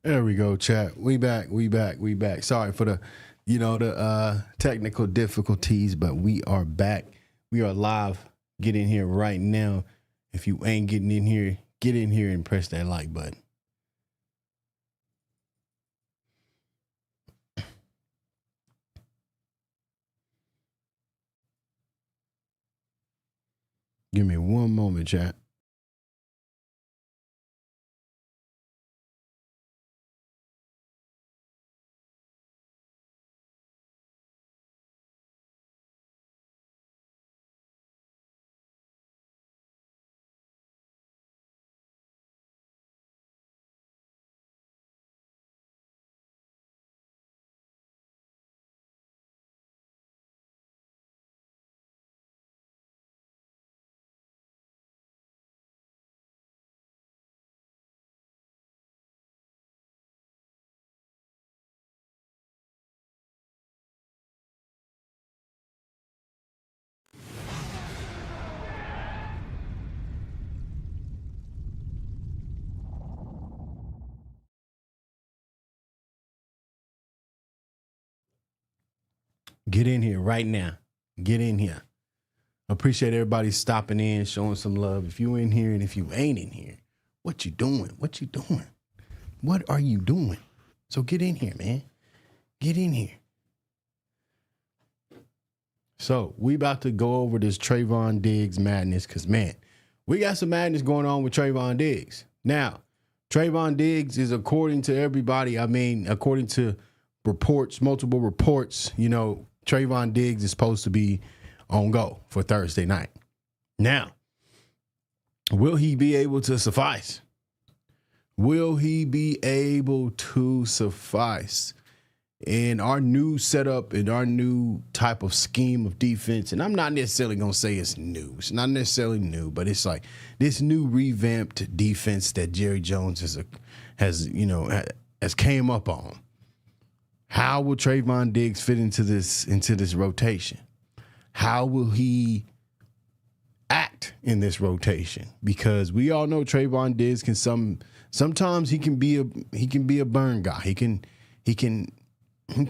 There we go, chat. We back. Sorry for the technical difficulties, but we are back. We are live. Get in here right now. If you ain't getting in here, get in here and press that like button. Give me one moment, chat. Get in here right now. Get in here. Appreciate everybody stopping in, showing some love. If you in here and if you ain't in here, what you doing? What you doing? What are you doing? So get in here, man. Get in here. So we about to go over this Trayvon Diggs madness because, man, we got some madness going on with Trayvon Diggs. Now, Trayvon Diggs is, according to everybody, according to reports, multiple reports, Trayvon Diggs is supposed to be on go for Thursday night. Now, will he be able to suffice? Will he be able to suffice in our new setup, in our new type of scheme of defense? And I'm not necessarily going to say it's new. It's not necessarily new, but it's like this new revamped defense that Jerry Jones has came up on. How will Trayvon Diggs fit into this rotation? How will he act in this rotation? Because we all know Trayvon Diggs can sometimes he can be a burn guy. He can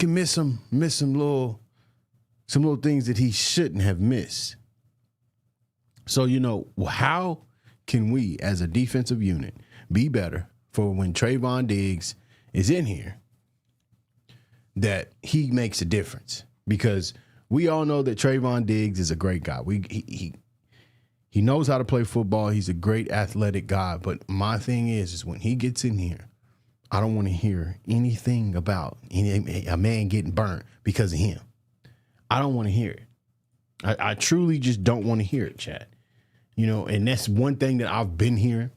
miss some little things that he shouldn't have missed. So, how can we as a defensive unit be better for when Trayvon Diggs is in here, that he makes a difference? Because we all know that Trayvon Diggs is a great guy. He knows how to play football. He's a great athletic guy. But my thing is when he gets in here, I don't want to hear anything about a man getting burnt because of him. I don't want to hear it. I truly just don't want to hear it, Chad. And that's one thing that I've been hearing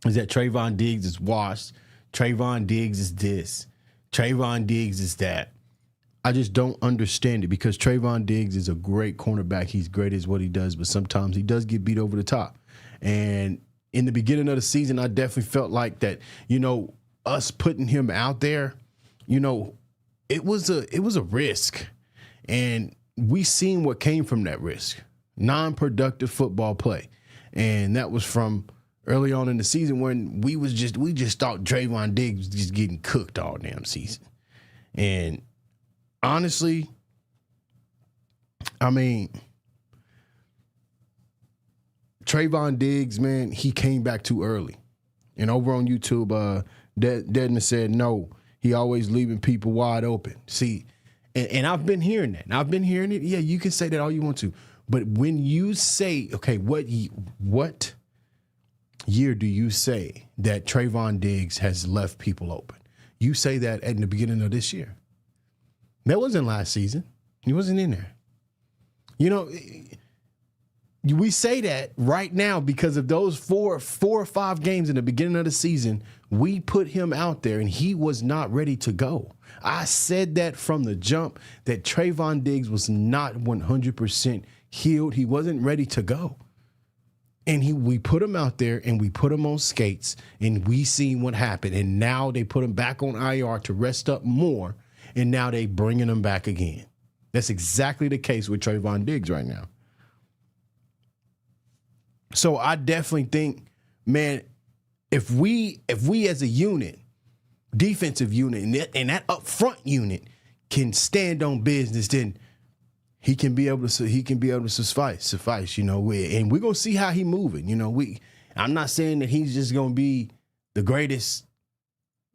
is that Trayvon Diggs is washed. Trayvon Diggs is this. Trayvon Diggs is that. I just don't understand it because Trayvon Diggs is a great cornerback. He's great at what he does, but sometimes he does get beat over the top. And in the beginning of the season, I definitely felt like that, us putting him out there, it was a risk. And we seen what came from that risk. Non-productive football play. And that was from early on in the season when we just thought Trayvon Diggs was just getting cooked all damn season. And honestly, Trayvon Diggs, man, he came back too early. And over on YouTube, Dedna said, no, he always leaving people wide open. See, and I've been hearing that. And I've been hearing it. Yeah, you can say that all you want to. But when you say, okay, what year do you say that Trayvon Diggs has left people open? You say that at the beginning of this year. That wasn't last season. He wasn't in there. We say that right now because of those four or five games in the beginning of the season. We put him out there and he was not ready to go. I said that from the jump that Trayvon Diggs was not 100% healed. He wasn't ready to go. And we put him out there and we put him on skates and we seen what happened. And now they put him back on IR to rest up more. And now they bringing him back again. That's exactly the case with Trayvon Diggs right now. So I definitely think, man, if we as a unit defensive unit and that up front unit can stand on business, then he can be able to suffice, you know. And we're gonna see how he moving. You know, I'm not saying that he's just gonna be the greatest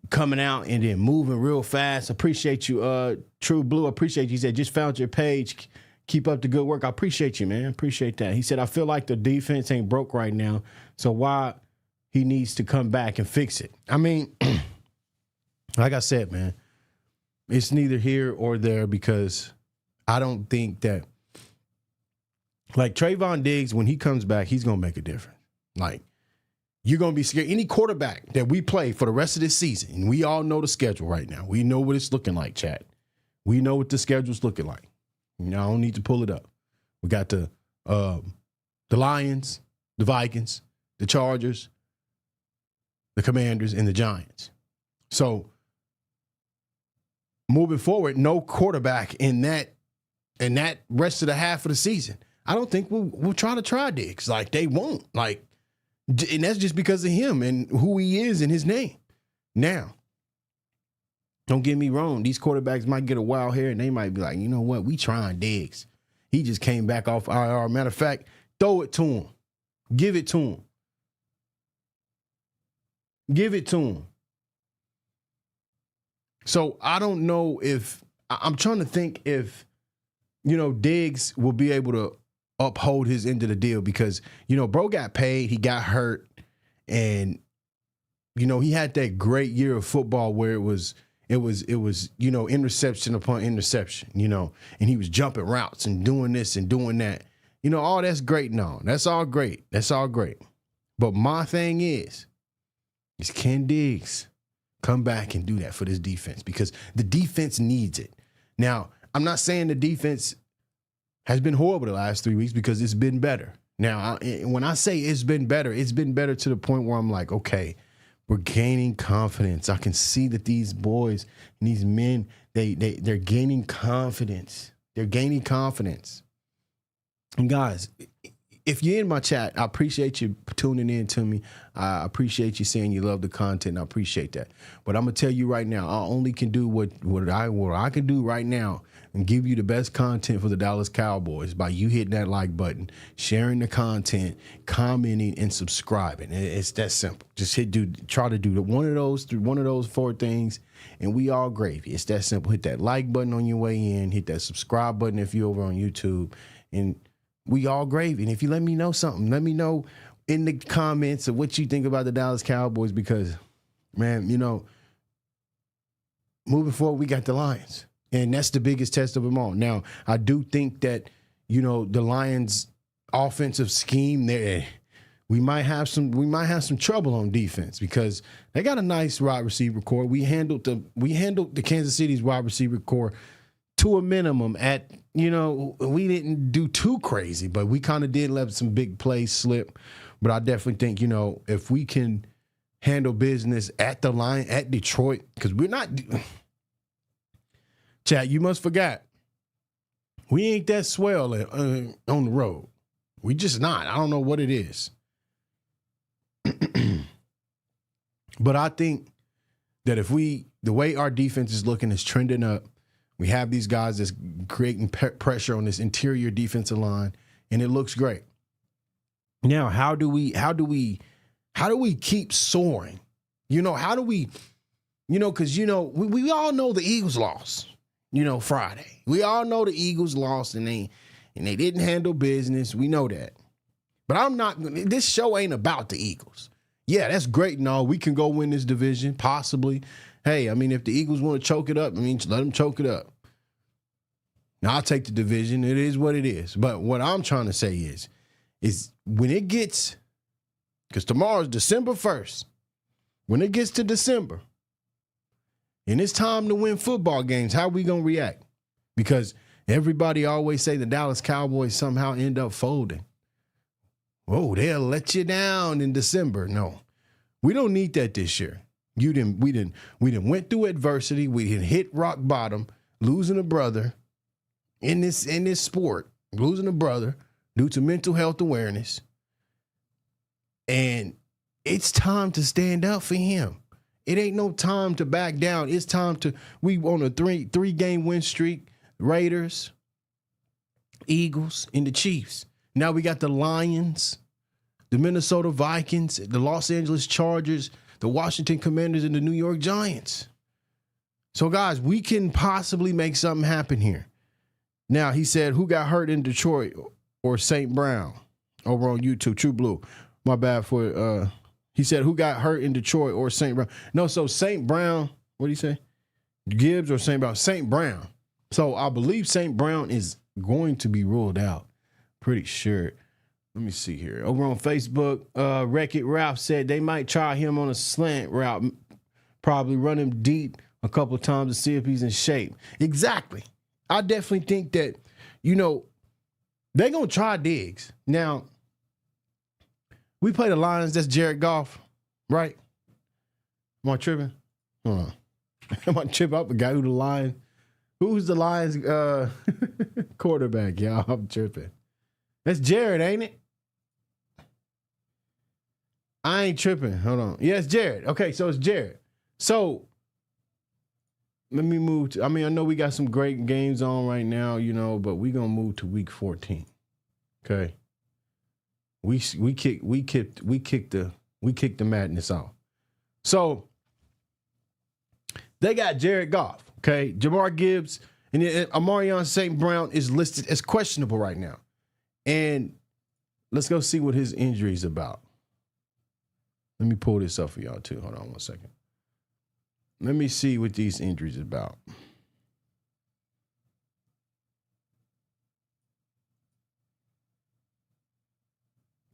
coming out and then moving real fast. Appreciate you, True Blue. Appreciate you. He said, just found your page. Keep up the good work. I appreciate you, man. Appreciate that. He said, I feel like the defense ain't broke right now, so why he needs to come back and fix it. I mean, like I said, man, it's neither here or there because I don't think that, like, Trayvon Diggs, when he comes back, he's going to make a difference. Like, you're going to be scared. Any quarterback that we play for the rest of this season, and we all know the schedule right now. We know what it's looking like, chat. We know what the schedule's looking like. You know, I don't need to pull it up. We got the Lions, the Vikings, the Chargers, the Commanders, and the Giants. So, moving forward, no quarterback in that rest of the half of the season. I don't think we'll try Diggs. Like, they won't. Like, and that's just because of him and who he is and his name. Now, don't get me wrong. These quarterbacks might get a wild hair and they might be like, you know what? We trying Diggs. He just came back off IR. Matter of fact, throw it to him. Give it to him. Give it to him. So I don't know if I'm trying to think if, you know, Diggs will be able to uphold his end of the deal because, you know, bro got paid, he got hurt, and, you know, he had that great year of football where it was, you know, interception upon interception, you know, and he was jumping routes and doing this and doing that. You know, all that's great and all. That's all great. That's all great. But my thing is can Diggs come back and do that for this defense? Because the defense needs it. Now, I'm not saying the defense has been horrible the last 3 weeks because it's been better. Now, when I say it's been better to the point where I'm like, okay, we're gaining confidence. I can see that these boys and these men, they're gaining confidence. They're gaining confidence. And guys, if you're in my chat, I appreciate you tuning in to me. I appreciate you saying you love the content. I appreciate that. But I'm gonna tell you right now, I only can do what I can do right now and give you the best content for the Dallas Cowboys by you hitting that like button, sharing the content, commenting, and subscribing. It's that simple. Just try to do one of those four things, and we all gravy. It's that simple. Hit that like button on your way in. Hit that subscribe button if you're over on YouTube, and we all gravy. And if you let me know something, let me know in the comments of what you think about the Dallas Cowboys because, man, you know, moving forward, we got the Lions. And that's the biggest test of them all. Now, I do think that, you know, the Lions' offensive scheme there, we might have some trouble on defense because they got a nice wide receiver core. We handled the Kansas City's wide receiver core to a minimum at, you know, we didn't do too crazy, but we kind of did let some big plays slip. But I definitely think, you know, if we can handle business at the line at Detroit, because we're not – chat, you must forget, we ain't that swell on the road. We just not. I don't know what it is. But I think that if the way our defense is looking is trending up, we have these guys that's creating pressure on this interior defensive line, and it looks great. Now, how do we keep soaring? You know, how do we, you know, because, you know, we all know the Eagles lost, you know, Friday. We all know the Eagles lost and they didn't handle business. We know that. But this show ain't about the Eagles. Yeah, that's great and all. We can go win this division, possibly. Hey, I mean, if the Eagles want to choke it up, I mean, let them choke it up. Now, I'll take the division. It is what it is. But what I'm trying to say is when it gets, because tomorrow's December 1st, when it gets to December, and it's time to win football games, how are we going to react? Because everybody always say the Dallas Cowboys somehow end up folding. Oh, they'll let you down in December. No, we don't need that this year. We didn't went through adversity. We didn't hit rock bottom, losing a brother in this sport, losing a brother due to mental health awareness. And it's time to stand up for him. It ain't no time to back down. It's time to, we on a three-game win streak. Raiders, Eagles, and the Chiefs. Now we got the Lions, the Minnesota Vikings, the Los Angeles Chargers, the Washington Commanders, and the New York Giants. So, guys, we can possibly make something happen here. Now, he said, who got hurt in Detroit or St. Brown? Over on YouTube, True Blue. My bad for, he said, who got hurt in Detroit or St. Brown? No, so St. Brown, what did he say? Gibbs or St. Brown? St. Brown. So I believe St. Brown is going to be ruled out. Pretty sure. Let me see here. Over on Facebook, Wreck-It Ralph said they might try him on a slant route, probably run him deep a couple of times to see if he's in shape. Exactly. I definitely think that, you know, they're going to try Diggs. Now, we play the Lions. That's Jared Goff, right? Am I tripping? Hold on. Am I tripping up the guy who the Lions? Who's the Lions quarterback, y'all? I'm tripping. That's Jared, ain't it? I ain't tripping. Hold on. Yeah, it's Jared. Okay, so it's Jared. So let me move to, I mean, I know we got some great games on right now, you know, but we're gonna move to week 14. Okay. We kicked the madness off. So they got Jared Goff, okay? Jamar Gibbs and Amarion St. Brown is listed as questionable right now. And let's go see what his injury is about. Let me pull this up for y'all too. Hold on one second. Let me see what these injuries are about.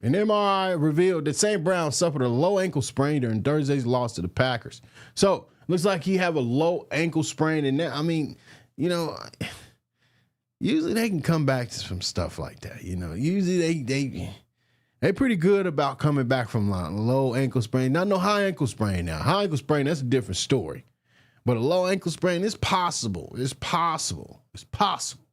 An MRI revealed that St. Brown suffered a low ankle sprain during Thursday's loss to the Packers. So looks like he have a low ankle sprain, and I mean, you know, usually they can come back from stuff like that. You know, usually they're pretty good about coming back from low ankle sprain. Not no high ankle sprain now. High ankle sprain, that's a different story. But a low ankle sprain is possible. It's possible. It's possible.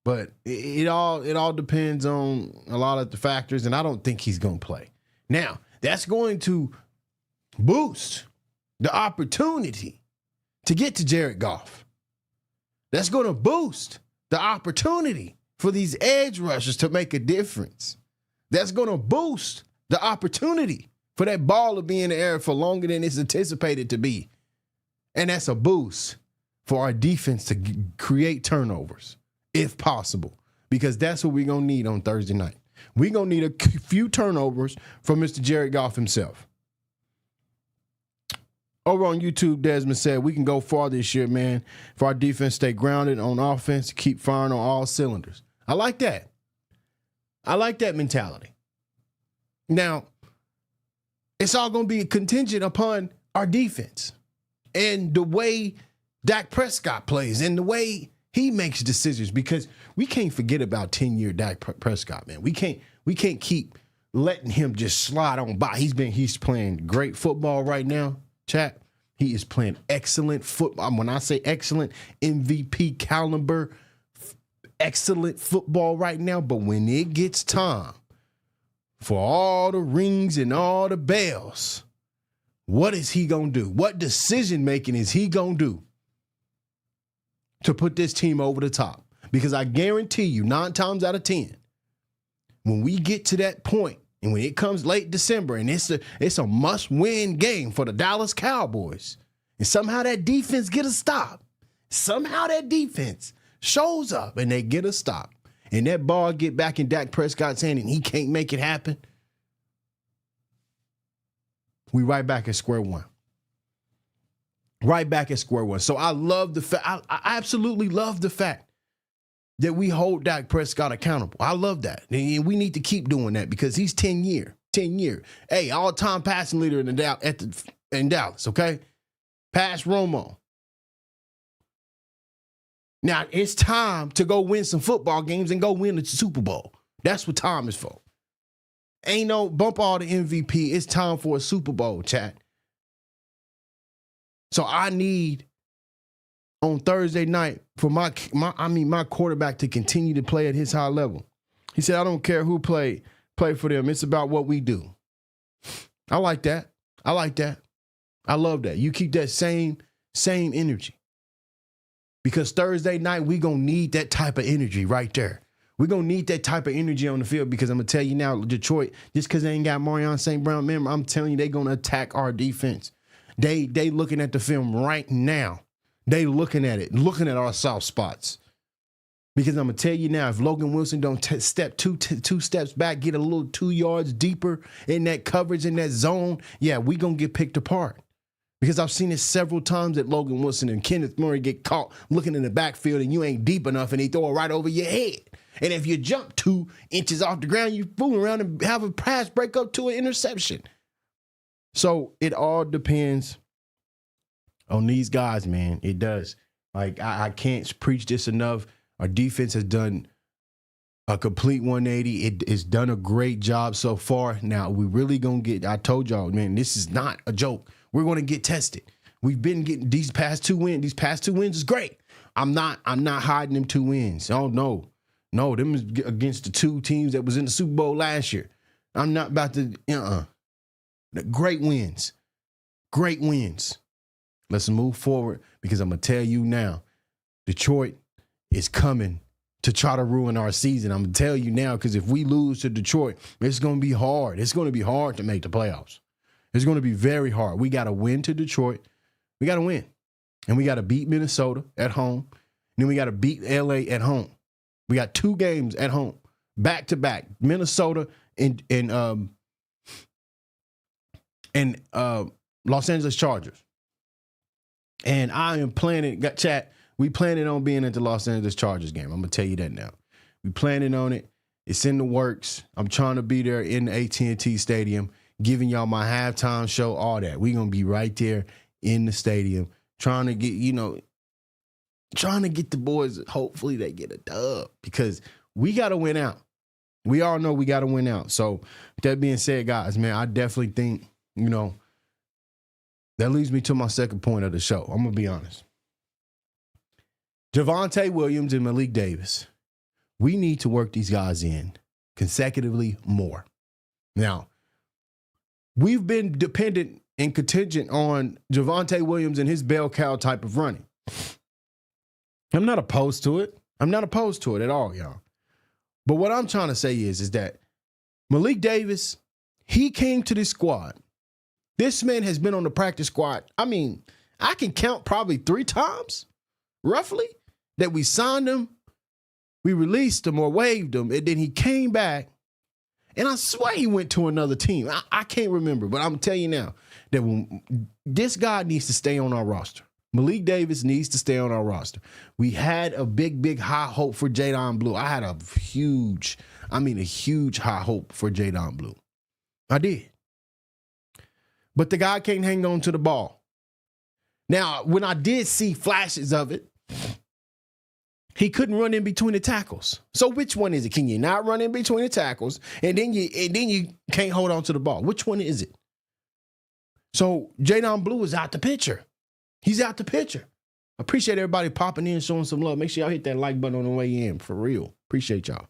But it all depends on a lot of the factors, and I don't think he's going to play. Now, that's going to boost the opportunity to get to Jared Goff. That's going to boost the opportunity for these edge rushers to make a difference. That's going to boost the opportunity for that ball to be in the air for longer than it's anticipated to be. And that's a boost for our defense to create turnovers, if possible, because that's what we're going to need on Thursday night. We're going to need a few turnovers from Mr. Jared Goff himself. Over on YouTube, Desmond said, we can go far this year, man, for our defense stay grounded on offense, keep firing on all cylinders. I like that. I like that mentality. Now, it's all going to be contingent upon our defense and the way Dak Prescott plays and the way he makes decisions, because we can't forget about 10-year Dak Prescott, man. We can't keep letting him just slide on by. He's playing great football right now, chat. He is playing excellent football. When I say excellent, MVP caliber, excellent football right now. But when it gets time for all the rings and all the bells, what is he going to do? What decision making is he going to do to put this team over the top? Because I guarantee you, 9 times out of 10, when we get to that point, and when it comes late December, and it's a must-win game for the Dallas Cowboys, and somehow that defense get a stop, somehow that defense shows up and they get a stop, and that ball get back in Dak Prescott's hand and he can't make it happen, we right back at square one. Right back at square one. So I love the fact, I absolutely love the fact that we hold Dak Prescott accountable. I love that. And we need to keep doing that because he's 10-year. Hey, all-time passing leader in Dallas, okay? Pass Romo. Now, it's time to go win some football games and go win the Super Bowl. That's what time is for. Ain't no bump all the MVP. It's time for a Super Bowl, chat. So I need on Thursday night for my quarterback to continue to play at his high level. He said, I don't care who play for them. It's about what we do. I like that. I love that. You keep that same energy. Because Thursday night, we're going to need that type of energy right there. We're going to need that type of energy on the field because I'm going to tell you now, Detroit, just because they ain't got Marion St. Brown, remember, I'm telling you, they're going to attack our defense. They looking at the film right now. They looking at it, looking at our soft spots. Because I'm going to tell you now, if Logan Wilson don't step two steps back, get a little 2 yards deeper in that coverage, in that zone, yeah, we going to get picked apart. Because I've seen it several times that Logan Wilson and Kenneth Murray get caught looking in the backfield and you ain't deep enough and they throw it right over your head. And if you jump 2 inches off the ground, you fool around and have a pass break up to an interception. So it all depends on these guys, man. It does. Like, I can't preach this enough. Our defense has done a complete 180. It has done a great job so far. Now, we really going to I told y'all, man, this is not a joke. We're going to get tested. We've been getting these past 2 wins. These past 2 wins is great. I'm not hiding them 2 wins. Oh, no. No, them is against the 2 teams that was in the Super Bowl last year. I'm not about to, Great wins. Great wins. Let's move forward because I'm going to tell you now, Detroit is coming to try to ruin our season. I'm going to tell you now because if we lose to Detroit, it's going to be hard. It's going to be hard to make the playoffs. It's going to be very hard. We got to win to Detroit. We got to win. And we got to beat Minnesota at home. And then we got to beat LA at home. We got 2 games at home, back to back, Minnesota and Los Angeles Chargers. And I am planning, we planning on being at the Los Angeles Chargers game. I'm going to tell you that now. We planning on it. It's in the works. I'm trying to be there in the AT&T Stadium, giving y'all my halftime show, all that. We're going to be right there in the stadium, trying to get the boys, hopefully they get a dub because we got to win out. We all know we got to win out. So with that being said, guys, man, I definitely think, that leads me to my second point of the show. I'm going to be honest. Javonte Williams and Malik Davis, we need to work these guys in consecutively more. Now, we've been dependent and contingent on Javonte Williams and his bell cow type of running. I'm not opposed to it. I'm not opposed to it at all, y'all. But what I'm trying to say is that Malik Davis, he came to this squad. This man has been on the practice squad. I mean, I can count probably 3 times, roughly, that we signed him, we released him or waived him, and then he came back. And I swear he went to another team. I can't remember, but I'm telling you now that this guy needs to stay on our roster. Malik Davis needs to stay on our roster. We had a big high hope for Jadon Blue. I had a huge high hope for Jadon Blue. I did. But the guy can't hang on to the ball. Now, when I did see flashes of it, he couldn't run in between the tackles. So which one is it? Can you not run in between the tackles and then you can't hold on to the ball? Which one is it? So Jadon Blue is out the picture. He's out the picture. Appreciate everybody popping in, showing some love. Make sure y'all hit that like button on the way in. For real. Appreciate y'all.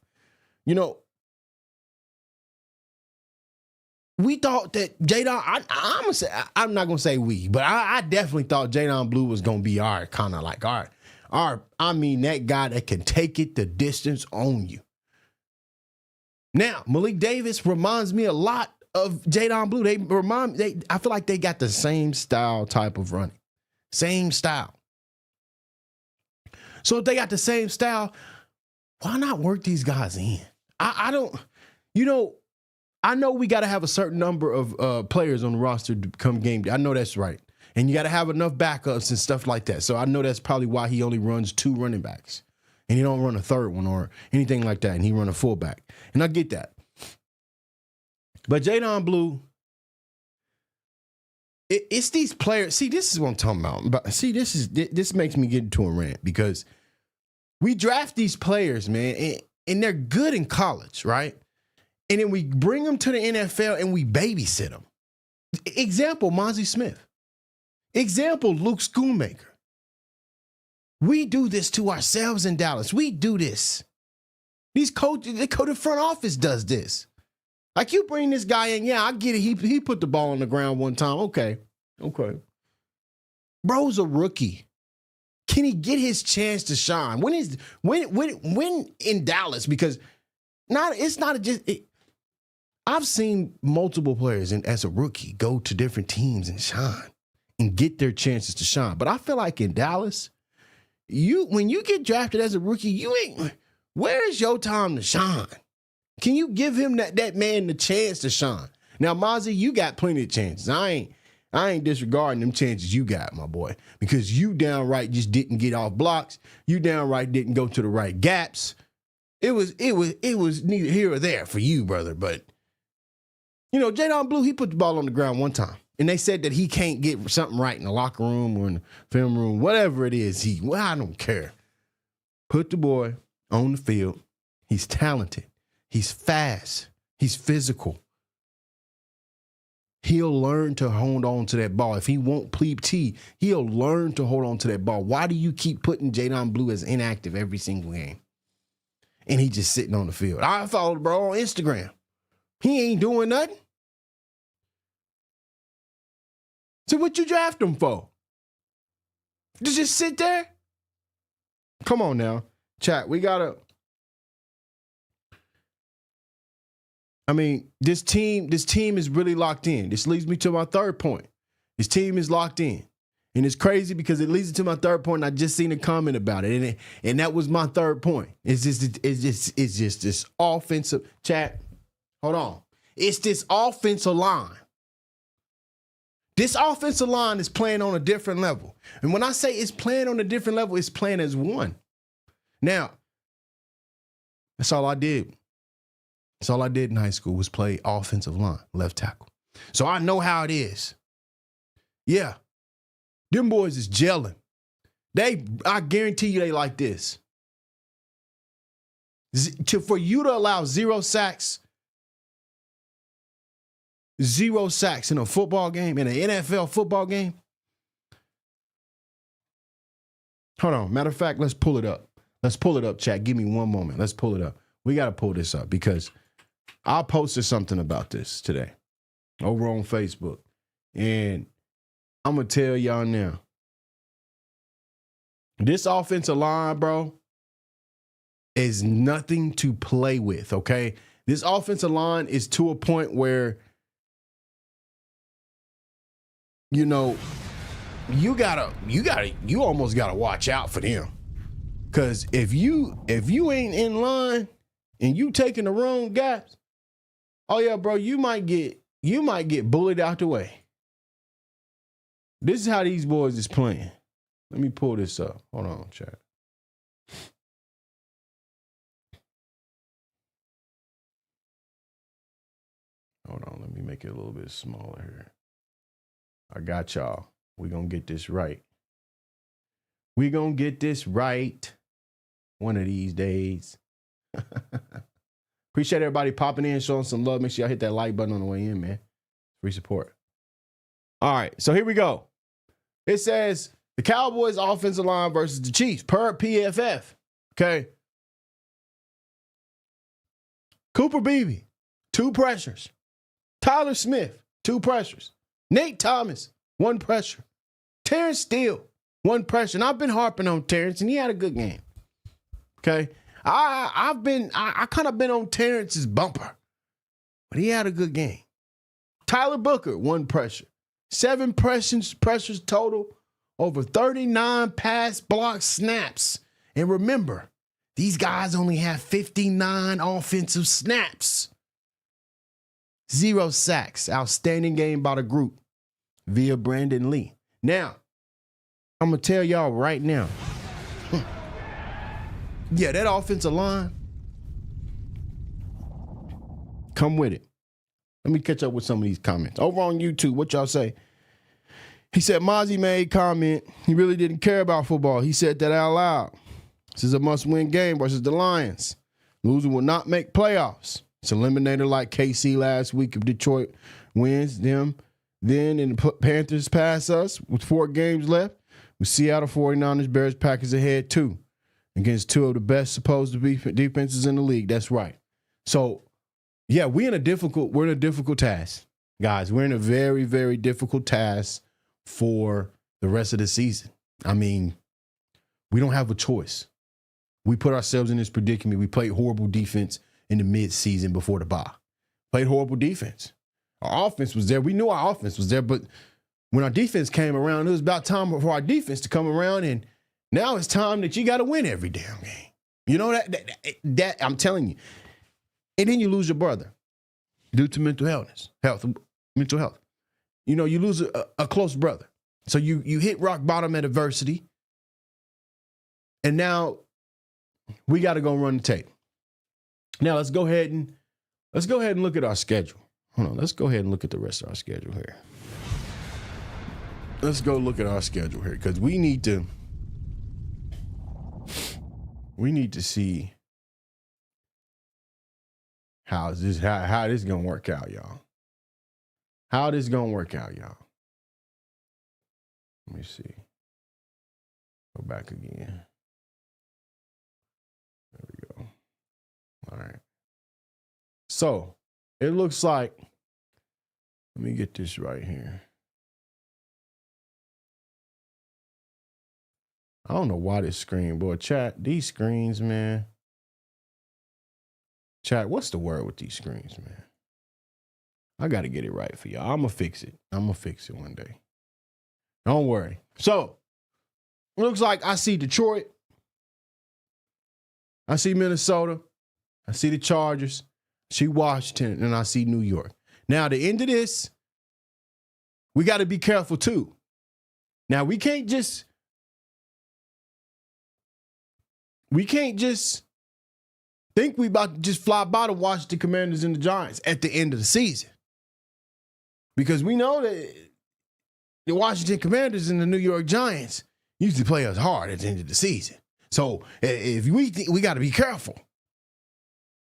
We thought that Jadon, I'm not going to say we, but I definitely thought Jadon Blue was going to be that guy that can take it the distance on you. Now, Malik Davis reminds me a lot of Jadon Blue. I feel like they got the same style type of running. Same style. So if they got the same style, why not work these guys in? I know we got to have a certain number of players on the roster to come game day. I know that's right. And you got to have enough backups and stuff like that. So I know that's probably why he only runs 2 running backs. And he don't run a third one or anything like that. And he run a fullback. And I get that. But Jadon Blue, it's these players. See, this is what I'm talking about. But see, this makes me get into a rant because we draft these players, man, and they're good in college, right? And then we bring them to the NFL and we babysit them. Example, Mozzie Smith. Example, Luke Schoonmaker. We do this to ourselves in Dallas. We do this. These coaches, the front office does this. Like you bring this guy in, yeah, I get it. He put the ball on the ground one time. Okay. Okay. Bro's a rookie. Can he get his chance to shine? When in Dallas? Because it's not just. I've seen multiple players as a rookie go to different teams and shine and get their chances to shine. But I feel like in Dallas, when you get drafted as a rookie, where's your time to shine? Can you give him that man the chance to shine? Now, Mozzie, you got plenty of chances. I ain't disregarding them chances you got, my boy, because you downright just didn't get off blocks. You downright didn't go to the right gaps. It was neither here or there for you, brother. But Jadon Blue, he put the ball on the ground one time, and they said that he can't get something right in the locker room or in the film room, whatever it is. I don't care. Put the boy on the field. He's talented. He's fast. He's physical. He'll learn to hold on to that ball. If he won't plead T, he'll learn to hold on to that ball. Why do you keep putting Jadon Blue as inactive every single game? And he just sitting on the field. I followed bro on Instagram. He ain't doing nothing. So what you draft him for? To just sit there? Come on now. Chat, we gotta. This team is really locked in. This leads me to my third point. This team is locked in. And it's crazy because it leads to my third point, and I just seen a comment about it. And that was my third point. It's just this offensive chat. Hold on. It's this offensive line. This offensive line is playing on a different level. And when I say it's playing on a different level, it's playing as one. Now, that's all I did. That's all I did in high school was play offensive line, left tackle. So I know how it is. Yeah. Them boys is gelling. I guarantee you they like this. For you to allow zero sacks in a football game, in an NFL football game. Hold on. Matter of fact, let's pull it up. Let's pull it up, chat. Give me one moment. Let's pull it up. We got to pull this up because I posted something about this today over on Facebook. And I'm going to tell y'all now. This offensive line, bro, is nothing to play with, okay? This offensive line is to a point where, you almost gotta watch out for them. Cause if you ain't in line and you taking the wrong gaps, oh yeah, bro, you might get bullied out the way. This is how these boys is playing. Let me pull this up. Hold on, chat. Hold on, let me make it a little bit smaller here. I got y'all. We're going to get this right. We're going to get this right one of these days. Appreciate everybody popping in, showing some love. Make sure y'all hit that like button on the way in, man. Free support. All right, so here we go. It says the Cowboys offensive line versus the Chiefs per PFF. Okay. Cooper Beebe, 2 pressures. Tyler Smith, 2 pressures. Nate Thomas, 1 pressure. Terrence Steele, 1 pressure. And I've been harping on Terrence, and he had a good game. Okay? I kind of been on Terrence's bumper, but he had a good game. Tyler Booker, 1 pressure. 7 pressures total, over 39 pass block snaps. And remember, these guys only have 59 offensive snaps. 0 sacks. Outstanding game by the group via Brandon Lee. Now, I'm going to tell y'all right now. Yeah, that offensive line, come with it. Let me catch up with some of these comments. Over on YouTube, what y'all say? He said Mozzie made comment. He really didn't care about football. He said that out loud. This is a must-win game versus the Lions. Loser will not make playoffs. It's eliminated like KC last week if Detroit wins them. Then and the Panthers pass us with 4 games left. With Seattle 49ers, Bears, Packers ahead too. Against 2 of the best supposed to be defenses in the league. That's right. So, yeah, we're in a difficult task. Guys, we're in a very, very difficult task for the rest of the season. I mean, we don't have a choice. We put ourselves in this predicament. We played horrible defense in the mid-season before the bye. Played horrible defense. Our offense was there. We knew our offense was there, but when our defense came around, it was about time for our defense to come around, and now it's time that you got to win every damn game. You know that I'm telling you. And then you lose your brother due to mental health. You know, you lose a close brother. So you hit rock bottom at adversity, and now we got to go run the tape. Now let's go ahead and look at our schedule. Hold on, let's go ahead and look at the rest of our schedule here. Let's go look at our schedule here because we need to see how this gonna work out, y'all. How this gonna work out, y'all. Let me see. Go back again. There we go. All right. So it looks like, let me get this right here. I don't know why this screen, boy. Chat, these screens, man. Chat, what's the word with these screens, man? I got to get it right for y'all. I'm going to fix it. I'm going to fix it one day. Don't worry. So, it looks like I see Detroit. I see Minnesota. I see the Chargers. I see Washington. And I see New York. Now, at the end of this, we got to be careful, too. Now, we can't just think we about to just fly by the Washington Commanders and the Giants at the end of the season. Because we know that the Washington Commanders and the New York Giants usually play us hard at the end of the season. So if we got to be careful.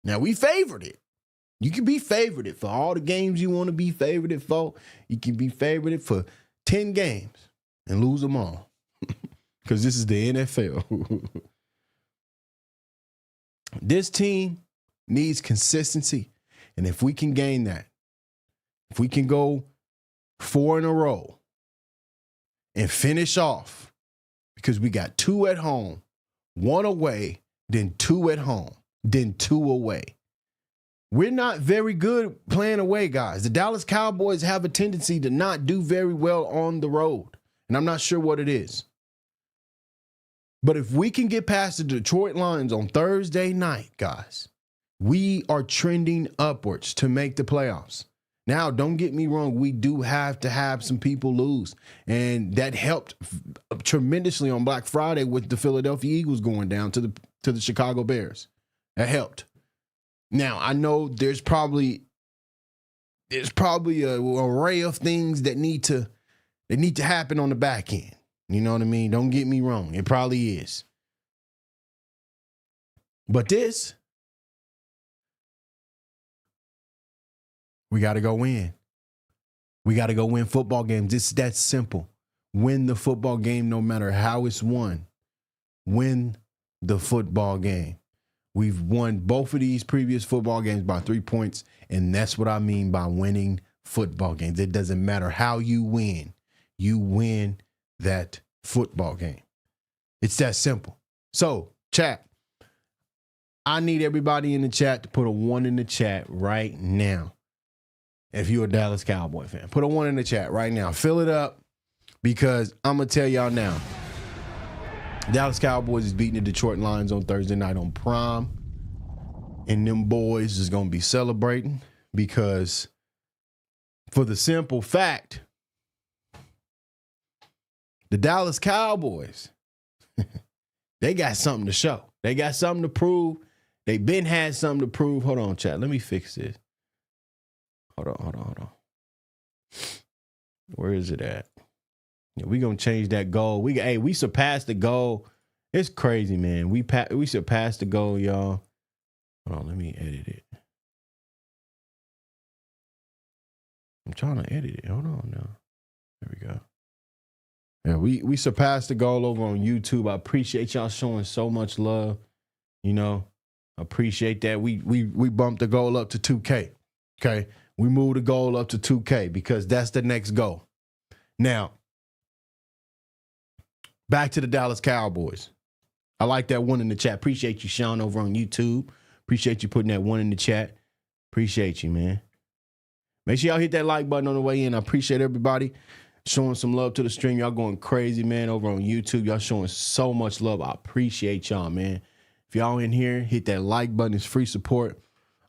Now, we favored it. You can be favored for all the games you want to be favored for. You can be favored for 10 games and lose them all. Because this is the NFL. This team needs consistency. And if we can gain that, if we can go 4 in a row and finish off, because we got 2 at home, 1 away, then 2 at home, then 2 away. We're not very good playing away, guys. The Dallas Cowboys have a tendency to not do very well on the road. And I'm not sure what it is. But if we can get past the Detroit Lions on Thursday night, guys, we are trending upwards to make the playoffs. Now, don't get me wrong. We do have to have some people lose. And that helped tremendously on Black Friday with the Philadelphia Eagles going down to the Chicago Bears. That helped. Now, I know there's probably a array of things that need to happen on the back end. You know what I mean? Don't get me wrong. It probably is. But this, we got to go win. We got to go win football games. It's that simple. Win the football game no matter how it's won. Win the football game. We've won both of these previous football games by 3 points, and that's what I mean by winning football games. It doesn't matter how you win. You win that football game. It's that simple. So, chat, I need everybody in the chat to put a 1 in the chat right now. If you're a Dallas Cowboy fan, put a 1 in the chat right now. Fill it up because I'm going to tell y'all now. Dallas Cowboys is beating the Detroit Lions on Thursday night on Prime. And them boys is going to be celebrating because for the simple fact, the Dallas Cowboys, they got something to show. They got something to prove. They been had something to prove. Hold on, chat. Let me fix this. Hold on. Where is it at? Yeah, we gonna change that goal. We surpassed the goal. It's crazy, man. We surpassed the goal, y'all. Hold on, let me edit it. I'm trying to edit it. Hold on now. There we go. Yeah, we surpassed the goal over on YouTube. I appreciate y'all showing so much love. You know, appreciate that. We bumped the goal up to 2K. Okay, we moved the goal up to 2K because that's the next goal. Now, Back to the Dallas Cowboys. I like that one in the chat. Appreciate you, Sean, over on YouTube. Appreciate you putting that one in the chat. Appreciate you, man. Make sure y'all hit that like button on the way in. I appreciate everybody showing some love to the stream. Y'all going crazy, man, over on YouTube. Y'all showing so much love. I appreciate y'all, man. If y'all in here, hit that like button. It's free support.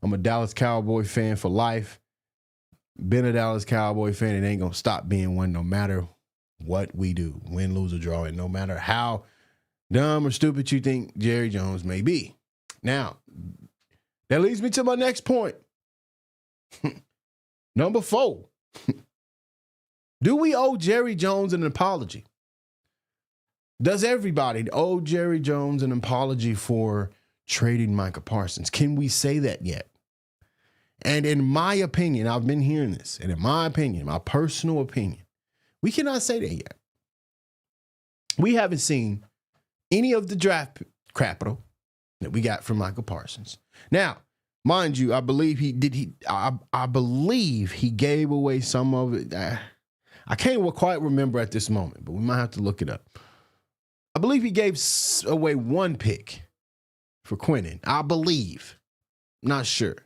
I'm a Dallas Cowboy fan for life. Been a Dallas Cowboy fan and ain't going to stop being one no matter what we do. Win, lose, or draw. And no matter how dumb or stupid you think Jerry Jones may be. Now, that leads me to my next point. Number 4. Do we owe Jerry Jones an apology? Does everybody owe Jerry Jones an apology for trading Micah Parsons? Can we say that yet? And in my opinion, I've been hearing this, and in my opinion, my personal opinion, we cannot say that yet. We haven't seen any of the draft capital that we got from Micah Parsons. Now, mind you, I believe I believe he gave away some of it. I can't quite remember at this moment, but we might have to look it up. I believe he gave away 1 pick for Quinnen. I believe. Not sure.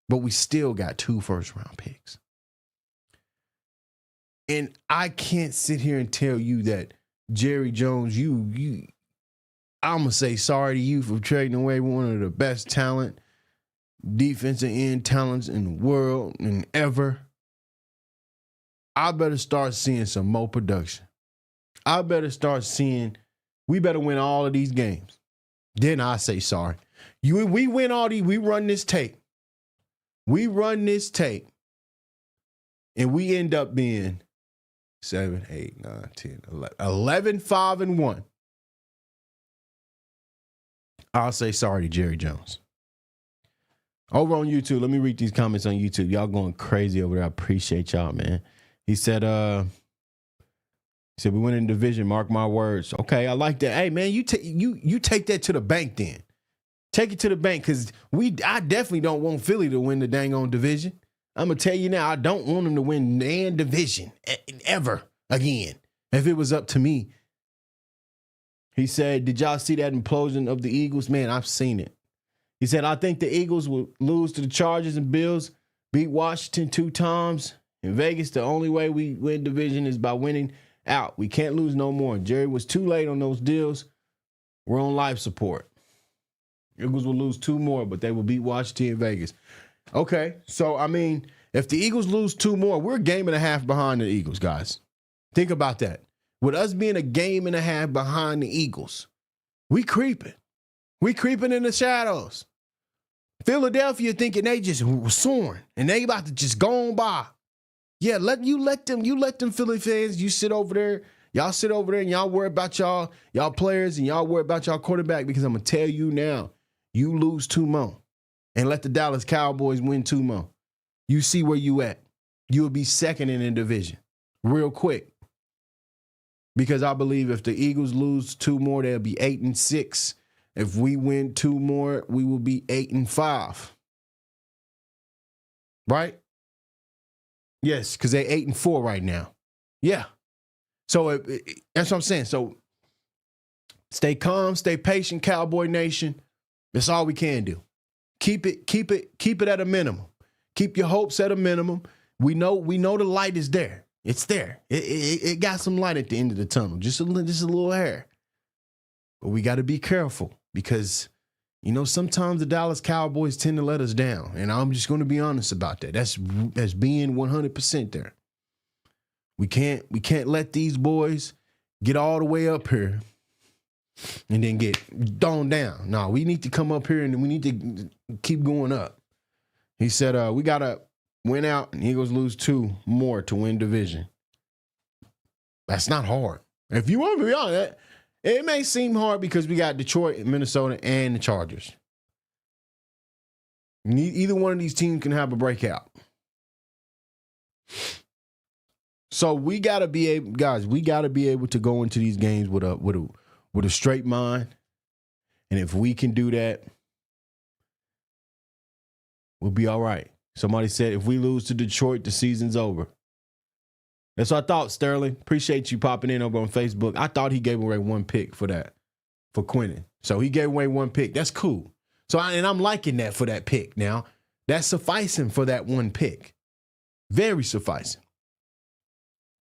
But we still got 2 first-round picks. And I can't sit here and tell you that Jerry Jones, I'm going to say sorry to you for trading away one of the best defensive end talents in the world and ever. I better start seeing some more production. I better start seeing, we better win all of these games. Then I say sorry. We win all these, we run this tape. We run this tape. And we end up being 7, 8, 9, 10, 11, 5, and 1. I'll say sorry to Jerry Jones. Over on YouTube, let me read these comments on YouTube. Y'all going crazy over there. I appreciate y'all, man. He said, we win in the division, mark my words. Okay, I like that. Hey, man, you take that to the bank then. Take it to the bank, because I definitely don't want Philly to win the dang on division. I'm going to tell you now, I don't want them to win the division ever again, if it was up to me. He said, did y'all see that implosion of the Eagles? Man, I've seen it. He said, I think the Eagles will lose to the Chargers and Bills, beat Washington 2 times. In Vegas, the only way we win division is by winning out. We can't lose no more. Jerry was too late on those deals. We're on life support. Eagles will lose 2 more, but they will beat Washington and Vegas. Okay, so, I mean, if the Eagles lose 2 more, we're a game and a half behind the Eagles, guys. Think about that. With us being a game and a half behind the Eagles, we creeping. We creeping in the shadows. Philadelphia thinking they just soaring, and they about to just go on by. Yeah, let them Philly fans, you sit over there. Y'all sit over there and y'all worry about y'all players and y'all worry about y'all quarterback, because I'm going to tell you now, you lose 2 more and let the Dallas Cowboys win 2 more. You see where you at. You'll be second in the division real quick, because I believe if the Eagles lose 2 more, they'll be 8-6. If we win 2 more, we will be 8-5. Right? Yes, because they're 8-4 right now. Yeah. So that's what I'm saying. So stay calm, stay patient, Cowboy Nation. That's all we can do. Keep it at a minimum. Keep your hopes at a minimum. We know the light is there. It's there. It got some light at the end of the tunnel. Just a little hair. But we got to be careful, because sometimes the Dallas Cowboys tend to let us down, and I'm just going to be honest about that. That's being 100% there. We can't let these boys get all the way up here and then get thrown down. No, we need to come up here and we need to keep going up. He said, we got to win out, and Eagles lose 2 more to win division. That's not hard. If you want to be honest, it may seem hard because we got Detroit, Minnesota, and the Chargers. Either one of these teams can have a breakout. So we got to be able, guys, to go into these games with a straight mind. And if we can do that, we'll be all right. Somebody said if we lose to Detroit, the season's over. That's what I thought, Sterling. Appreciate you popping in over on Facebook. I thought he gave away one pick for Quentin. So he gave away one pick. That's cool. So I'm liking that for that pick now. That's sufficing for that one pick. Very sufficing.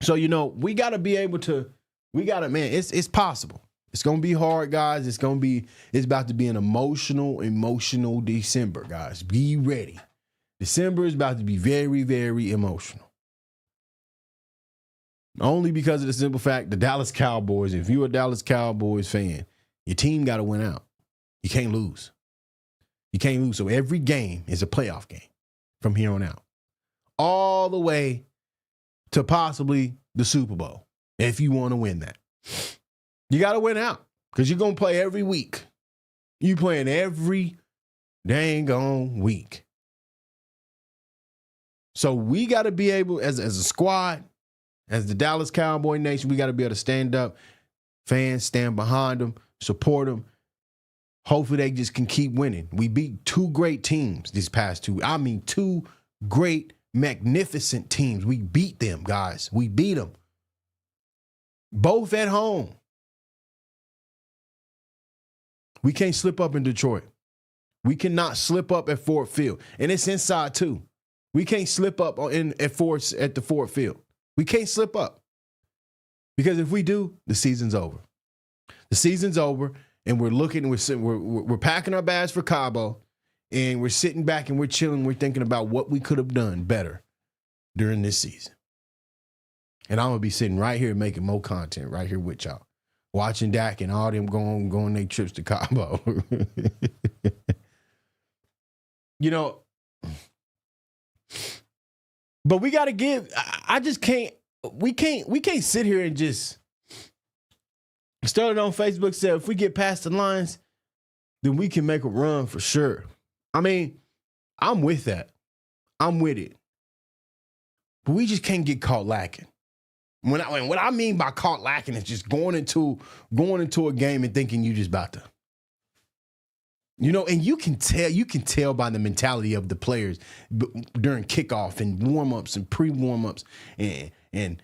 So, we got to be able to, man, it's possible. It's going to be hard, guys. It's about to be an emotional December, guys. Be ready. December is about to be very, very emotional. Only because of the simple fact, the Dallas Cowboys, if you're a Dallas Cowboys fan, your team got to win out. You can't lose. You can't lose. So every game is a playoff game from here on out. All the way to possibly the Super Bowl, if you want to win that. You got to win out because you're going to play every week. You playing every dang on week. So we got to be able, as a squad, as the Dallas Cowboy Nation, we got to be able to stand up. Fans stand behind them, support them. Hopefully they just can keep winning. We beat two great teams this past two great, magnificent teams. We beat them, guys. We beat them. Both at home. We can't slip up in Detroit. We cannot slip up at Ford Field. And it's inside too. We can't slip up at the Ford Field. We can't slip up. Because if we do, the season's over. The season's over, and we're packing our bags for Cabo, and we're sitting back and we're chilling. We're thinking about what we could have done better during this season. And I'm going to be sitting right here making more content right here with y'all. Watching Dak and all them going their trips to Cabo. But we got to give, I just can't, we can't sit here and just, Sterling on Facebook said, if we get past the lines, then we can make a run for sure. I mean, I'm with that. I'm with it. But we just can't get caught lacking. What I mean by caught lacking is just going into a game and thinking you just about to. And you can tell by the mentality of the players during kickoff and warm-ups and pre-warm-ups and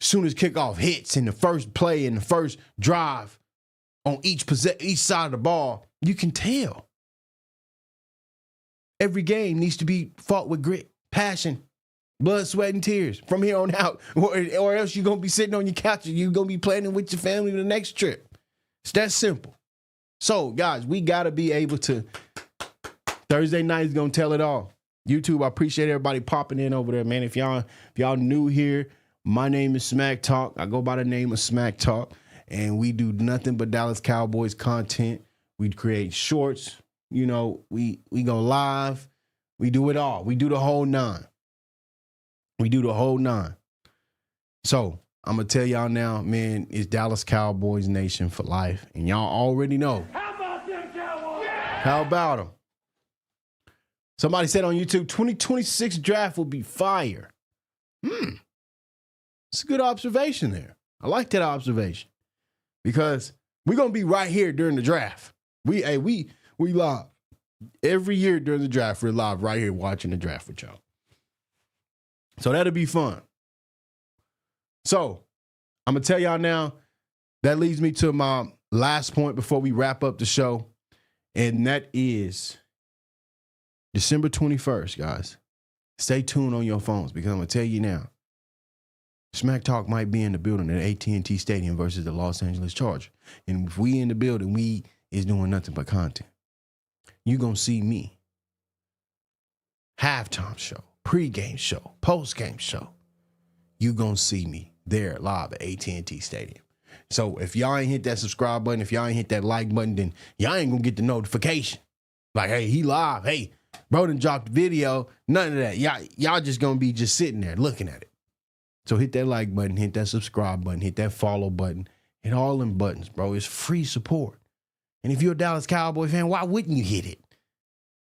soon as kickoff hits in the first play and the first drive on each side of the ball, you can tell. Every game needs to be fought with grit, passion, blood, sweat, and tears from here on out, or else you're going to be sitting on your couch and you're going to be planning with your family the next trip. It's that simple. So, guys, we got to be able to. Thursday night is going to tell it all. YouTube, I appreciate everybody popping in over there, man. If y'all new here, my name is Smack Talk. I go by the name of Smack Talk, and we do nothing but Dallas Cowboys content. We create shorts. We go live. We do it all. We do the whole nine. So, I'm going to tell y'all now, man, it's Dallas Cowboys Nation for life. And y'all already know. How about them Cowboys? How about them? Somebody said on YouTube, 2026 draft will be fire. It's a good observation there. I like that observation. Because we're going to be right here during the draft. We live. Every year during the draft, we're live right here watching the draft with y'all. So that'll be fun. So, I'm going to tell y'all now, that leads me to my last point before we wrap up the show, and that is December 21st, guys. Stay tuned on your phones because I'm going to tell you now, Smack Talk might be in the building at AT&T Stadium versus the Los Angeles Chargers. And if we in the building, we is doing nothing but content. You're going to see me. Halftime show, pregame show, postgame show. You're going to see me there live at AT&T Stadium. So if y'all ain't hit that subscribe button, if y'all ain't hit that like button, then y'all ain't going to get the notification. Like, hey, he live. Hey, bro done dropped the video. None of that. Y'all just going to be just sitting there looking at it. So hit that like button, hit that subscribe button, hit that follow button, hit all them buttons, bro. It's free support. And if you're a Dallas Cowboy fan, why wouldn't you hit it?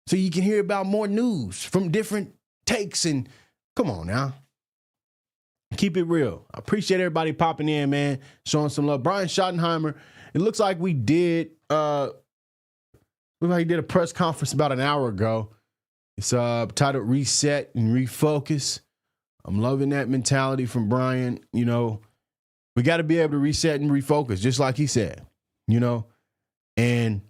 So you can hear about more news from different takes and come on now. Keep it real. I appreciate everybody popping in, man, showing some love. Brian Schottenheimer, it looks like he did a press conference about an hour ago. It's titled Reset and Refocus. I'm loving that mentality from Brian. You know, we got to be able to reset and refocus, just like he said, you know. And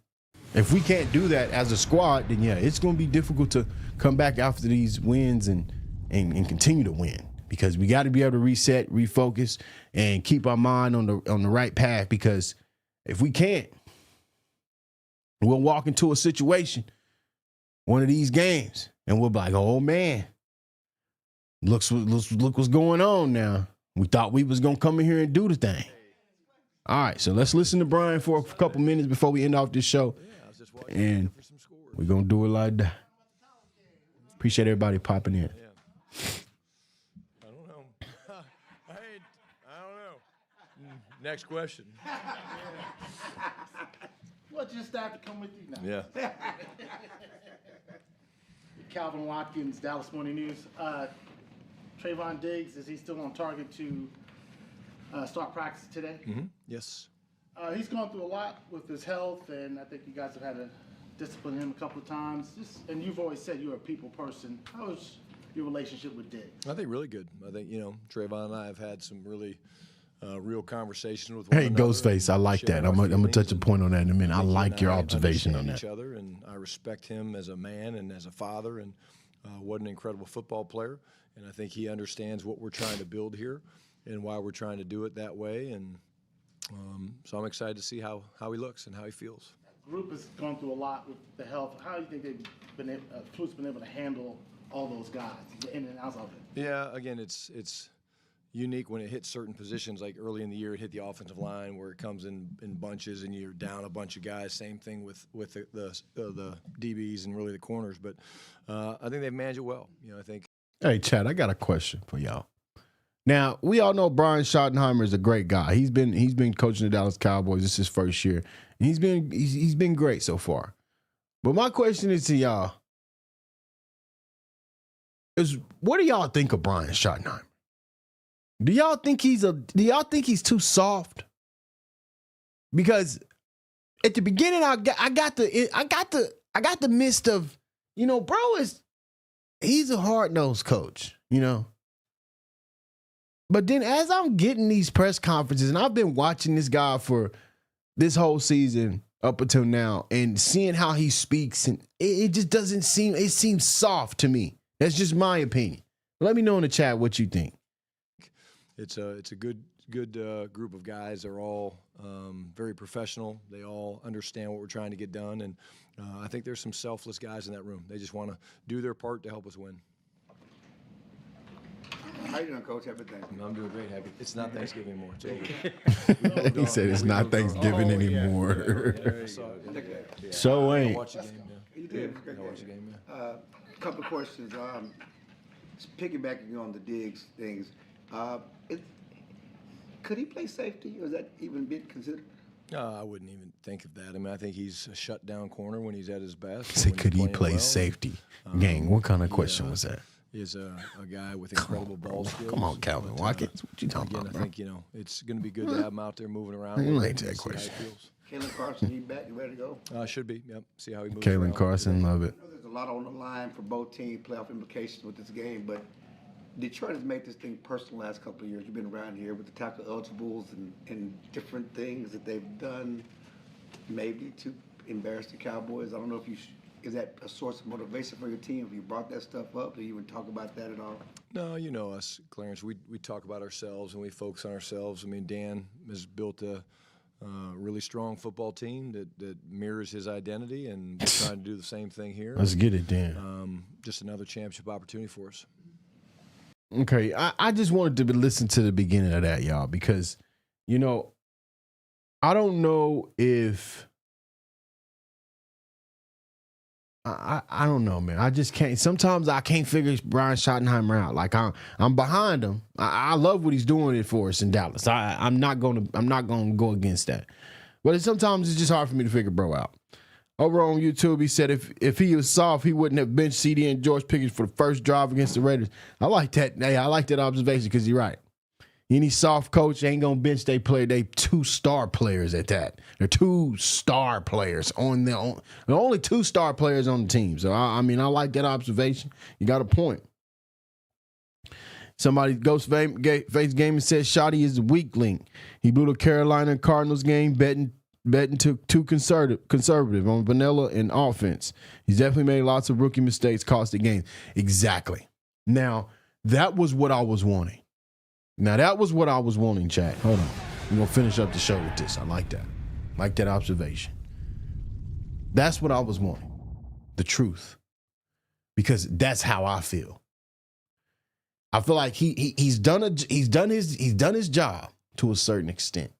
if we can't do that as a squad, then, yeah, it's going to be difficult to come back after these wins and continue to win, because we got to be able to reset, refocus, and keep our mind on the right path, because if we can't, we'll walk into a situation, one of these games, and we'll be like, oh, man, look what's going on now. We thought we was going to come in here and do the thing. All right, so let's listen to Brian for a couple minutes before we end off this show, and we're going to do it like that. Appreciate everybody popping in. I don't know. I don't know. Next question. Well, just have to come with you now. Yeah. Calvin Watkins, Dallas Morning News. Trayvon Diggs, is he still on target to start practice today? Mm-hmm. Yes. He's gone through a lot with his health, and I think you guys have had to discipline him a couple of times. And you've always said you're a people person. How is your relationship with Diggs? I think really good. I think, Trayvon and I have had some really real conversations with one Hey, another. Ghostface, I like that. I'm gonna touch a point on that in a minute. I like your observation on that. Each other, and I respect him as a man and as a father, and what an incredible football player. And I think he understands what we're trying to build here and why we're trying to do it that way. And so I'm excited to see how he looks and how he feels. The group has gone through a lot with the health. How do you think Fluke's been able to handle all those guys, the in and outs of it? Yeah, again, it's unique when it hits certain positions. Like early in the year, it hit the offensive line where it comes in bunches and you're down a bunch of guys. Same thing with the DBs and really the corners. But I think they've managed it well. I think. Hey, Chad, I got a question for y'all. Now, we all know Brian Schottenheimer is a great guy. He's been coaching the Dallas Cowboys. This is his first year, and he's been great so far. But my question is to y'all is, what do y'all think of Brian Schottenheimer? Do y'all think he's too soft? Because at the beginning, I got the mist of, bro he's a hard-nosed coach, But then as I'm getting these press conferences, and I've been watching this guy for this whole season up until now, and seeing how he speaks, and it just doesn't seem, it seems soft to me. That's just my opinion. Let me know in the chat what you think. It's a good group of guys. They're all very professional. They all understand what we're trying to get done, and I think there's some selfless guys in that room. They just want to do their part to help us win. How you doing, Coach? Happy Thanksgiving. I'm doing great. Happy. It's not Thanksgiving anymore. It's over. He said it's not Thanksgiving anymore. So ain't. Watch the game. You did. Yeah. Watch the game. Couple of questions. Piggybacking on the Diggs things, could he play safety, or is that even being considered? I wouldn't even think of that. I mean, I think he's a shutdown corner when he's at his best. Say, could he play safety? Gang, what kind of question was that? Is a guy with incredible ball skills. Come on, Calvin Watkins. What you talking again, about, bro? I think, it's going to be good to have him out there moving around. You ain't that question. Kalen Carson, he back? You ready to go? Should be. Yep. See how he moves Kalen around. Carson, love it. I know there's a lot on the line for both teams, playoff implications with this game, but Detroit has made this thing personal the last couple of years. You've been around here with the tackle eligibles and different things that they've done, maybe to embarrass the Cowboys. I don't know if is that a source of motivation for your team? Have you brought that stuff up? Do you even talk about that at all? No, you know us, Clarence. We talk about ourselves and we focus on ourselves. I mean, Dan has built a really strong football team that mirrors his identity, and we're trying to do the same thing here. Let's get it, Dan. Just another championship opportunity for us. Okay, I just wanted to listen to the beginning of that, y'all, because, I don't know if I don't know, man. I just can't. Sometimes I can't figure Brian Schottenheimer out. Like I'm behind him. I love what he's doing it for us in Dallas. I'm not gonna go against that. But sometimes it's just hard for me to figure bro out. Over on YouTube, he said if he was soft, he wouldn't have benched CD and George Pickens for the first drive against the Raiders. I like that. Hey, I like that observation because you're right. Any soft coach ain't gonna bench they player. They 2 star players at that. They're 2 star players on their own. There are only 2 star players on the team. So I mean, I like that observation. You got a point. Somebody Ghostface Gaming says Shoddy is a weak link. He blew the Carolina Cardinals game betting too conservative on vanilla and offense. He's definitely made lots of rookie mistakes, cost the game. Exactly. Now, that was what I was wanting. Chad. Hold on. We're going to finish up the show with this. I like that. Like that observation. That's what I was wanting. The truth. Because that's how I feel. I feel like he's done his job to a certain extent.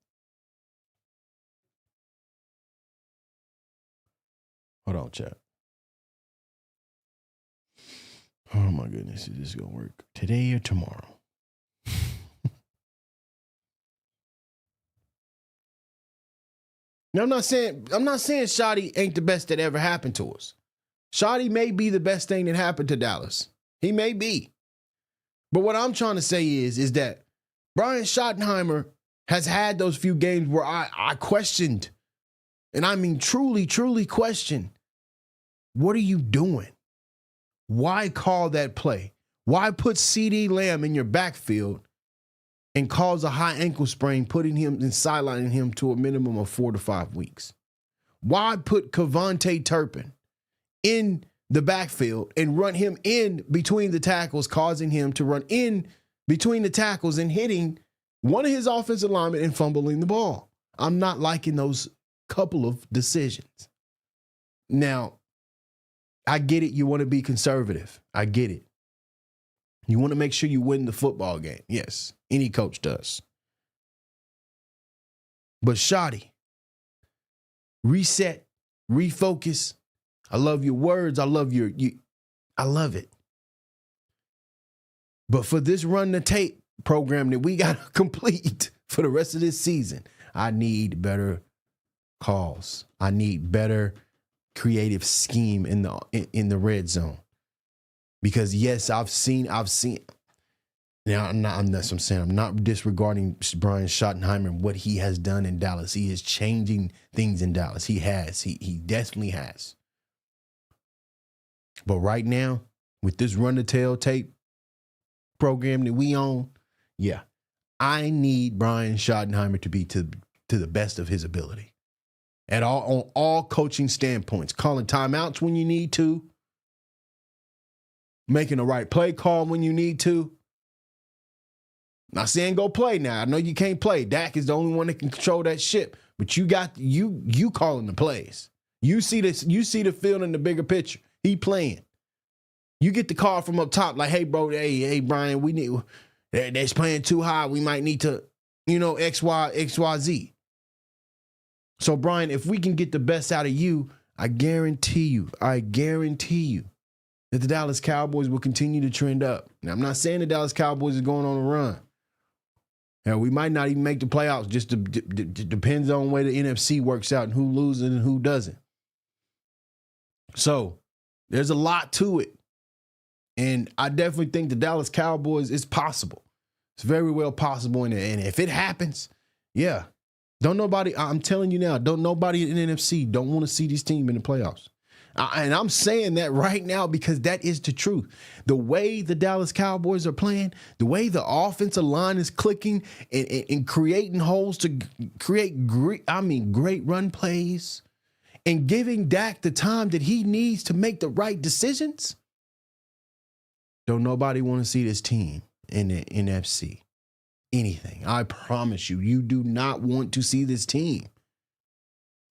Hold on, chat. Oh my goodness, is this gonna work today or tomorrow? Now, I'm not saying Shoddy ain't the best that ever happened to us. Shoddy may be the best thing that happened to Dallas. He may be. But what I'm trying to say is that Brian Schottenheimer has had those few games where I questioned, and I mean truly, truly questioned, what are you doing? Why call that play? Why put CeeDee Lamb in your backfield and cause a high ankle sprain, putting him and sidelining him to a minimum of 4 to 5 weeks? Why put Kevontae Turpin in the backfield and run him in between the tackles, causing him to run in between the tackles and hitting one of his offensive linemen and fumbling the ball? I'm not liking those couple of decisions. Now, I get it. You want to be conservative. I get it. You want to make sure you win the football game. Yes, any coach does. But Shoddy, reset, refocus. I love your words. I love I love it. But for this run the tape program that we got to complete for the rest of this season, I need better calls. I need better creative scheme in the red zone. Because yes, I've seen. Now I'm not disregarding Brian Schottenheimer and what he has done in Dallas. He is changing things in Dallas. He has. He definitely has. But right now, with this run the tail tape program that we own, yeah, I need Brian Schottenheimer to be to the best of his ability. On all coaching standpoints, calling timeouts when you need to, making the right play call when you need to. Not saying go play now. I know you can't play. Dak is the only one that can control that ship. But you got you calling the plays. You see this. You see the field in the bigger picture. He playing. You get the call from up top, like, hey, bro, hey, Brian, we need. They're playing too high. We might need to, XYZ. So, Brian, if we can get the best out of you, I guarantee you that the Dallas Cowboys will continue to trend up. Now, I'm not saying the Dallas Cowboys is going on a run. Now, we might not even make the playoffs. Just depends on where the NFC works out and who loses and who doesn't. So, there's a lot to it. And I definitely think the Dallas Cowboys is possible. It's very well possible. And if it happens, yeah. I'm telling you now, nobody in the NFC don't want to see this team in the playoffs. And I'm saying that right now because that is the truth. The way the Dallas Cowboys are playing, the way the offensive line is clicking and creating holes to create great run plays and giving Dak the time that he needs to make the right decisions. Don't nobody want to see this team in the NFC. Anything. I promise you, you do not want to see this team.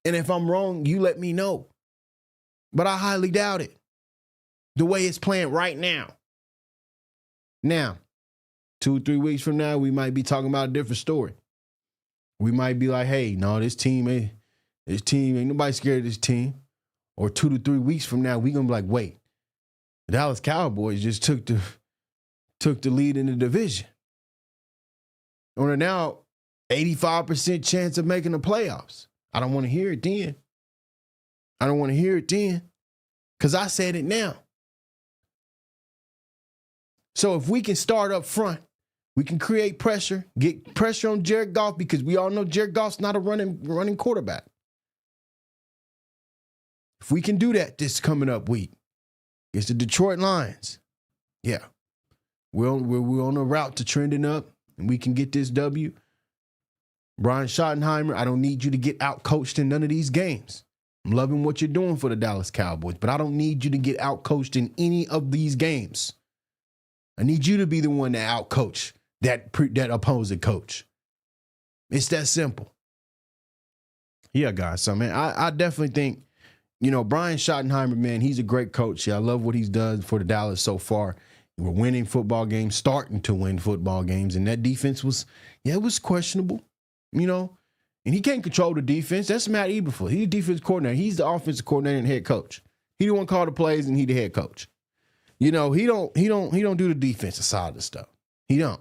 And if I'm wrong, you let me know. But I highly doubt it. The way it's playing right now. Now, 2-3 weeks from now, we might be talking about a different story. We might be like, hey, no, this team ain't nobody scared of this team. Or 2 to 3 weeks from now, we gonna be like, wait, the Dallas Cowboys just took the lead in the division. Or they're now 85% chance of making the playoffs. I don't want to hear it then. Because I said it now. So if we can start up front, we can create pressure, get pressure on Jared Goff, because we all know Jared Goff's not a running quarterback. If we can do that this coming up week, it's the Detroit Lions. Yeah. We're on a route to trending up, and we can get this W. Brian Schottenheimer, I don't need you to get out-coached in none of these games. I'm loving what you're doing for the Dallas Cowboys, but I don't need you to get out-coached in any of these games. I need you to be the one to out-coach that opposing coach. It's that simple. Yeah, guys. So, man, I definitely think, Brian Schottenheimer, man, he's a great coach. Yeah, I love what he's done for the Dallas so far. We're winning football games, starting to win football games, and that defense was questionable, and he can't control the defense. That's Matt Eberflus. He's the defense coordinator. He's the offensive coordinator and head coach. He the one call the plays, and he the head coach. He don't do the defensive side of the stuff. He don't.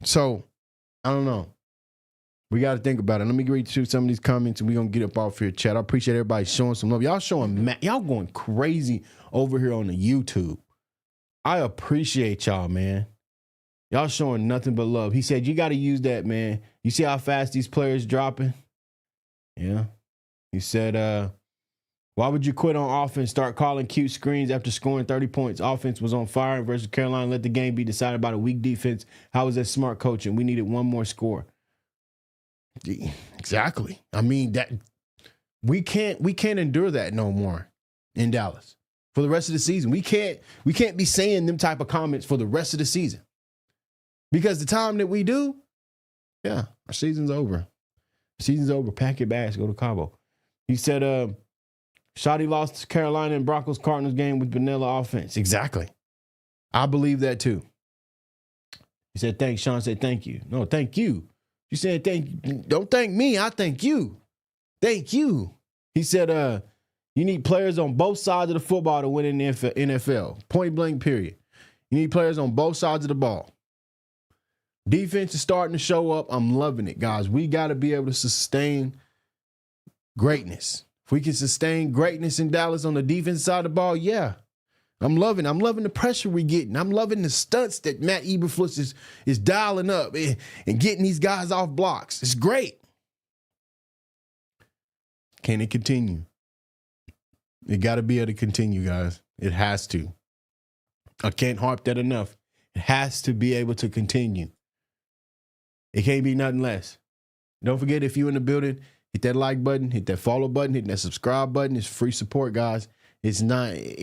So, I don't know. We got to think about it. Let me read through some of these comments, and we're going to get up off here, chat. I appreciate everybody showing some love. Y'all going crazy over here on the YouTube. I appreciate y'all, man. Y'all showing nothing but love. He said, you got to use that, man. You see how fast these players dropping? Yeah. He said, why would you quit on offense, start calling cute screens after scoring 30 points? Offense was on fire versus Carolina. Let the game be decided by the weak defense. How was that smart coaching? We needed one more score. Exactly. I mean, that we can't endure that no more in Dallas for the rest of the season. We can't be saying them type of comments for the rest of the season, because the time that we do, our season's over. Season's over. Pack your bags, go to Cabo. He said, Shotty lost to Carolina and Broncos Cardinals game with vanilla offense. Exactly. I believe that too. He said, thanks. Sean said, thank you. No, thank you. You said, don't thank me. I thank you. Thank you. He said, you need players on both sides of the football to win in the NFL. Point blank, period. You need players on both sides of the ball. Defense is starting to show up. I'm loving it, guys. We got to be able to sustain greatness. If we can sustain greatness in Dallas on the defense side of the ball, yeah. I'm loving the pressure we're getting. I'm loving the stunts that Matt Eberflus is dialing up and getting these guys off blocks. It's great. Can it continue? It got to be able to continue, guys. It has to. I can't harp that enough. It has to be able to continue. It can't be nothing less. Don't forget, if you're in the building, hit that like button, hit that follow button, hit that subscribe button. It's free support, guys. It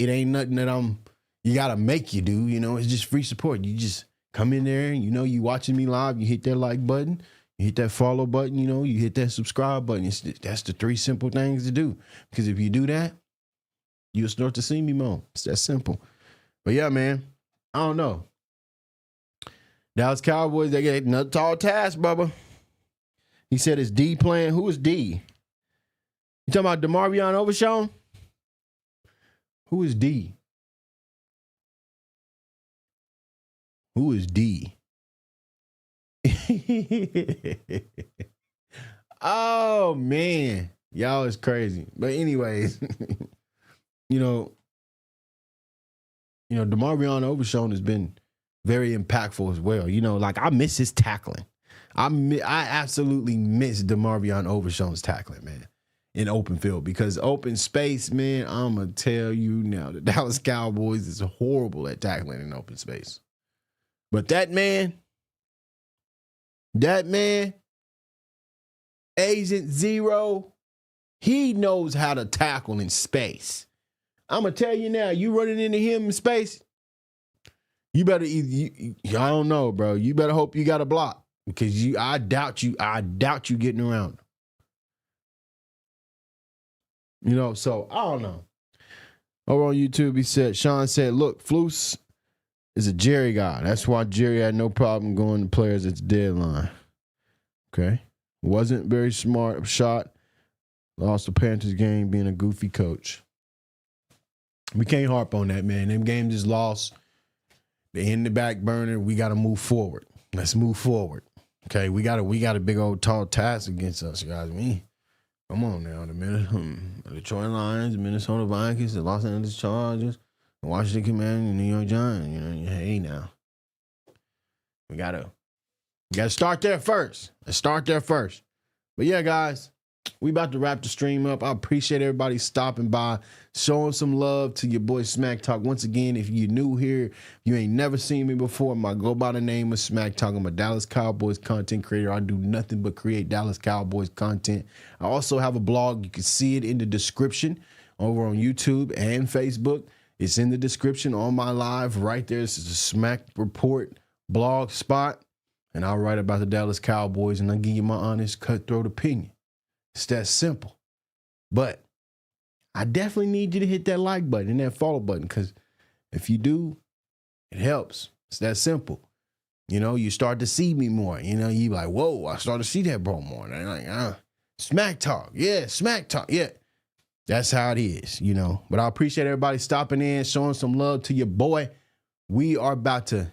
ain't nothing that you got to make you do, it's just free support. You just come in there and, you watching me live, you hit that like button, you hit that follow button, you hit that subscribe button. That's the three simple things to do. Because if you do that, you'll start to see me more. It's that simple. But yeah, man, I don't know. Dallas Cowboys, they get another tall task, Bubba. He said, is D playing? Who is D? You talking about DeMarvion Overshown? Who is D? Who is D? Oh, man. Y'all is crazy. But anyways, DeMarvion Overshown has been very impactful as well. I miss his tackling. I absolutely miss DeMarvion Overshown's tackling, man, in open field, because open space, man, I'm going to tell you now, the Dallas Cowboys is horrible at tackling in open space. But that man, Agent Zero, he knows how to tackle in space. I'm going to tell you now, you running into him in space, you better, I don't know, bro. You better hope you got a block, because I doubt you getting around. So I don't know. Over on YouTube, Sean said, look, Flus is a Jerry guy. That's why Jerry had no problem going to players at the deadline. Okay. Wasn't very smart shot. Lost the Panthers game being a goofy coach. We can't harp on that, man. Them games is lost. They in the back burner. We got to move forward. Let's move forward. Okay. We got a big old tall task against us, guys. Come on now, the Detroit Lions, the Minnesota Vikings, the Los Angeles Chargers, the Washington Commanders, the New York Giants. Hey now, we gotta start there first. Let's start there first. But yeah, guys, we about to wrap the stream up. I appreciate everybody stopping by, showing some love to your boy Smack Talk. Once again, if you're new here, you ain't never seen me before, I go by the name of Smack Talk. I'm a Dallas Cowboys content creator. I do nothing but create Dallas Cowboys content. I also have a blog. You can see it in the description over on YouTube and Facebook. It's in the description on my live right there. This is a Smack Report blog spot. And I'll write about the Dallas Cowboys and I'll give you my honest, cutthroat opinion. It's that simple. But I definitely need you to hit that like button and that follow button, because if you do, it helps. It's that simple. You know, you start to see me more. You know, you like, whoa, I start to see that bro more. And I'm like, Smack Talk. Yeah, Smack Talk. Yeah. That's how it is, you know. But I appreciate everybody stopping in, showing some love to your boy. We are about to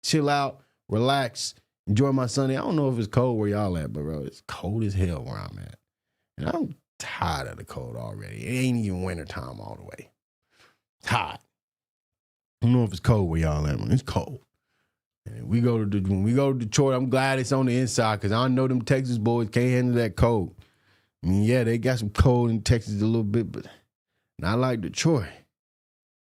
chill out, relax, enjoy my Sunday. I don't know if it's cold where y'all at, but bro, it's cold as hell where I'm at. And I'm tired of the cold already. It ain't even winter time all the way. It's hot. I don't know if it's cold where y'all at, man. It's cold. And when we go to Detroit, I'm glad it's on the inside, because I know them Texas boys can't handle that cold. I mean, yeah, they got some cold in Texas a little bit, but not like Detroit.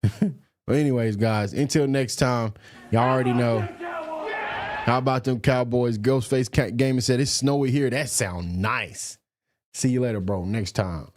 But anyways, guys, until next time, y'all already know. How about them Cowboys? Ghostface Gaming said, it's snowy here. That sound nice. See you later, bro. Next time.